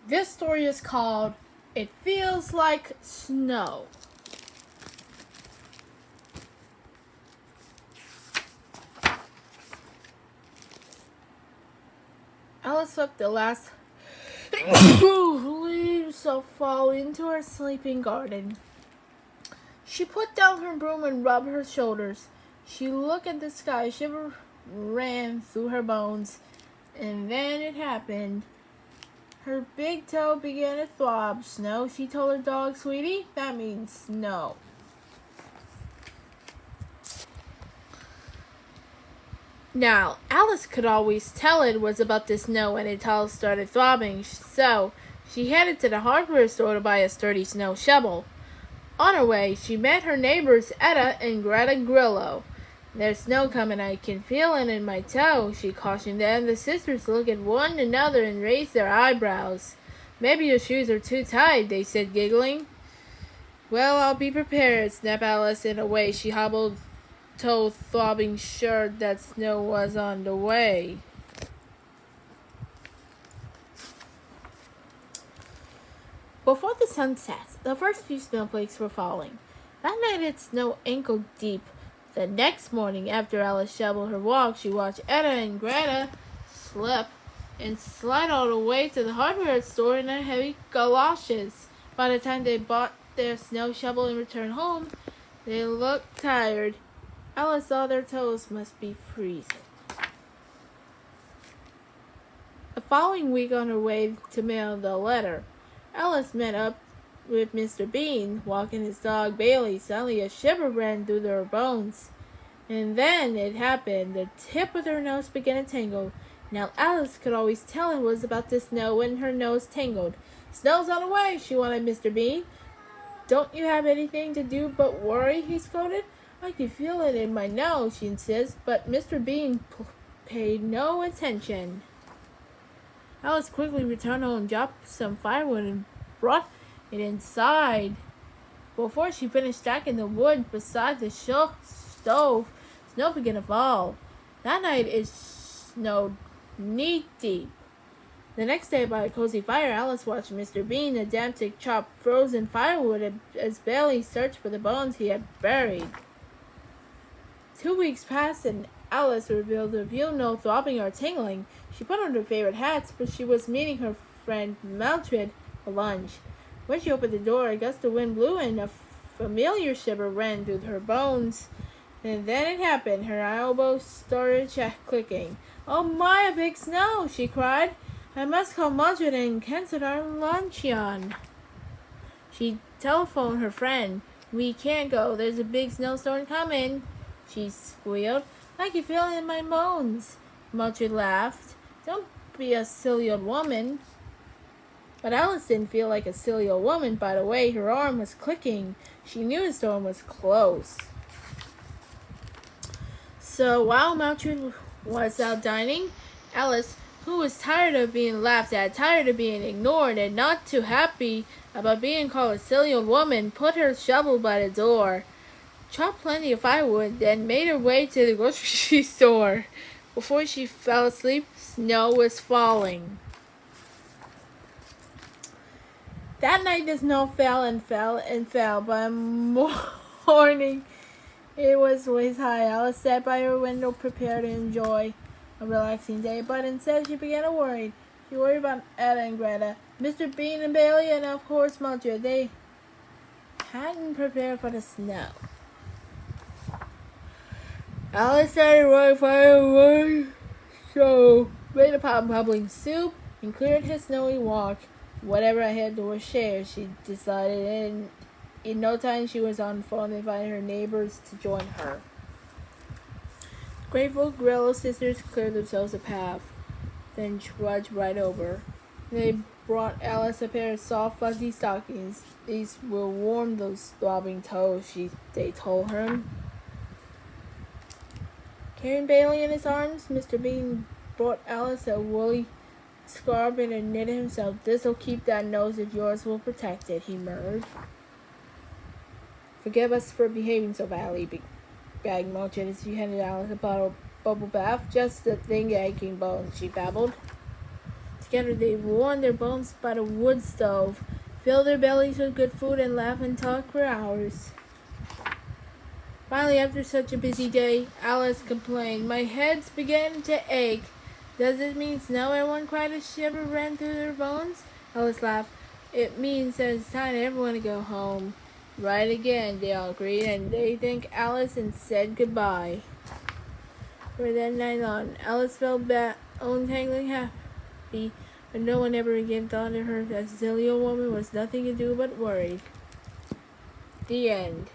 This story is called It Feels Like Snow. Alice swept the last leaves of fall into her sleeping garden. She put down her broom and rubbed her shoulders. She looked at the sky. A shiver ran through her bones. And then it happened. Her big toe began to throb. Snow, she told her dog, Sweetie, that means snow. Now, Alice could always tell it was about to snow when her toe started throbbing, so she headed to the hardware store to buy a sturdy snow shovel. On her way, she met her neighbors Etta and Greta Grillo. There's snow coming, I can feel it in my toe, she cautioned them. The sisters looked at one another and raised their eyebrows. Maybe your shoes are too tight, they said, giggling. Well, I'll be prepared, snapped Alice. In a way, she hobbled, toe throbbing, sure that snow was on the way. Before the sun set, the first few snowflakes were falling. That night it snowed ankle deep. The next morning, after Alice shoveled her walk, she watched Etta and Greta slip and slide all the way to the hardware store in their heavy galoshes. By the time they bought their snow shovel and returned home, they looked tired. Alice thought their toes must be freezing. The following week, on her way to mail the letter, Alice met up with Mr. Bean, walking his dog Bailey. Suddenly a shiver ran through their bones. And then it happened. The tip of her nose began to tingle. Now Alice could always tell it was about to snow when her nose tingled. Snow's on the way, she wanted Mr. Bean. Don't you have anything to do but worry, he scolded. I can feel it in my nose, she insists, but Mr. Bean paid no attention. Alice quickly returned home, dropped some firewood, and brought it inside. Before she finished stacking the wood beside the stove, snow began to fall. That night it snowed knee-deep. The next day, by a cozy fire, Alice watched Mr. Bean attempting to chop frozen firewood as Bailey searched for the bones he had buried. 2 weeks passed, and Alice revealed her view no throbbing or tingling. She put on her favorite hats, but she was meeting her friend Mildred for lunch. When she opened the door, a gust of wind blew and a familiar shiver ran through her bones. And then it happened. Her elbows started clicking. Oh my, a big snow, she cried. I must call Mildred and cancel our luncheon. She telephoned her friend. We can't go. There's a big snowstorm coming, she squealed. I can feel it in my bones. Mildred laughed. Don't be a silly old woman. But Alice didn't feel like a silly old woman. By the way, her arm was clicking. She knew the storm was close. So while Mildred was out dining, Alice, who was tired of being laughed at, tired of being ignored, and not too happy about being called a silly old woman, put her shovel by the door, chopped plenty of firewood, then made her way to the grocery store. Before she fell asleep, snow was falling. That night the snow fell and fell and fell. By morning it was waist high. Alice sat by her window prepared to enjoy a relaxing day, but instead she began to worry. She worried about Etta and Greta, Mr. Bean and Bailey, and of course Mildred. They hadn't prepared for the snow. Alice started running firewood, so made a pot of bubbling soup and cleared his snowy walk. Whatever I had to was shared, she decided, and in no time she was on the phone inviting her neighbors to join her. Grateful Grillo sisters cleared themselves a path, then trudged right over. They brought Alice a pair of soft, fuzzy stockings. These will warm those throbbing toes, they told her. Carrying Bailey in his arms, Mr. Bean brought Alice a woolly scarf and knitted himself. This'll keep that nose of yours, will protect it, he murmured. Forgive us for behaving so badly, begged Mildred as she handed Alice a bottle of bubble bath. Just the thing aching bones, she babbled. Together they warmed their bones by the wood stove, filled their bellies with good food, and laughed and talked for hours. Finally, after such a busy day, Alice complained, "My head's beginning to ache." "Does it mean snow?" everyone cried. A shiver ran through their bones. Alice laughed. "It means that it's time for everyone to go home." "Right again," they all agreed, and they thanked Alice and said goodbye. From that night on, Alice felt untangling happy, but no one ever again thought of her. That silly old woman was nothing to do but worried. The end.